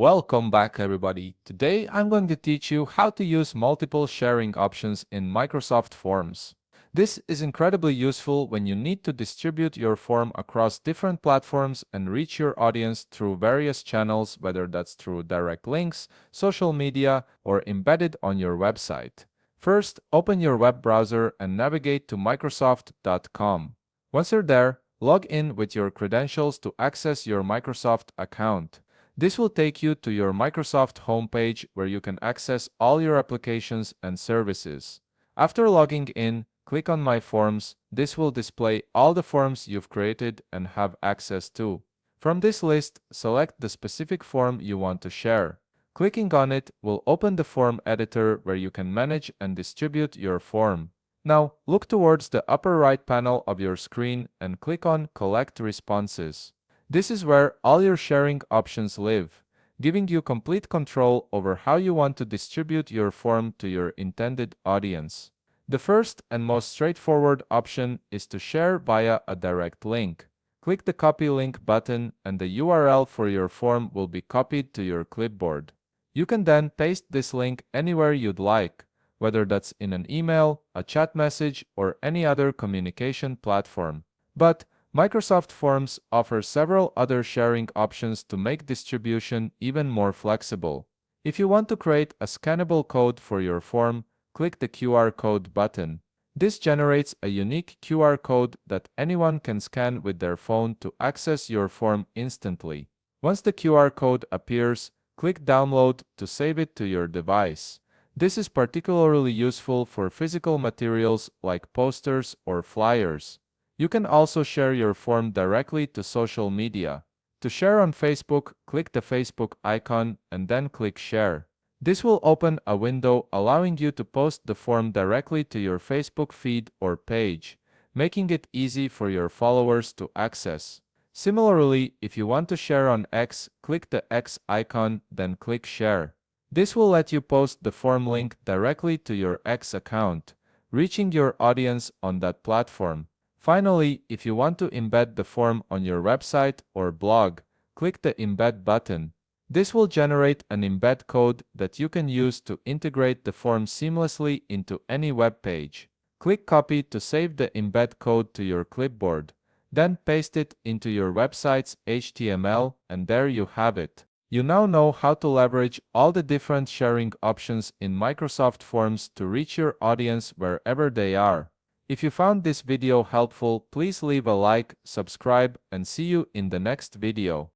Welcome back, everybody. Today I'm going to teach you how to use multiple sharing options in Microsoft Forms. This is incredibly useful when you need to distribute your form across different platforms and reach your audience through various channels, whether that's through direct links, social media, or embedded on your website. First, open your web browser and navigate to Microsoft.com. Once you're there, log in with your credentials to access your Microsoft account. This will take you to your Microsoft homepage where you can access all your applications and services. After logging in, click on My Forms. This will display all the forms you've created and have access to. From this list, select the specific form you want to share. Clicking on it will open the form editor where you can manage and distribute your form. Now, look towards the upper right panel of your screen and click on Collect Responses. This is where all your sharing options live, giving you complete control over how you want to distribute your form to your intended audience. The first and most straightforward option is to share via a direct link. Click the Copy Link button and the URL for your form will be copied to your clipboard. You can then paste this link anywhere you'd like, whether that's in an email, a chat message, or any other communication platform. But Microsoft Forms offers several other sharing options to make distribution even more flexible. If you want to create a scannable code for your form, click the QR code button. This generates a unique QR code that anyone can scan with their phone to access your form instantly. Once the QR code appears, click Download to save it to your device. This is particularly useful for physical materials like posters or flyers. You can also share your form directly to social media. To share on Facebook, click the Facebook icon and then click Share. This will open a window allowing you to post the form directly to your Facebook feed or page, making it easy for your followers to access. Similarly, if you want to share on X, click the X icon, then click Share. This will let you post the form link directly to your X account, reaching your audience on that platform. Finally, if you want to embed the form on your website or blog, click the Embed button. This will generate an embed code that you can use to integrate the form seamlessly into any web page. Click Copy to save the embed code to your clipboard. Then paste it into your website's HTML, and there you have it. You now know how to leverage all the different sharing options in Microsoft Forms to reach your audience wherever they are. If you found this video helpful, please leave a like, subscribe, and see you in the next video.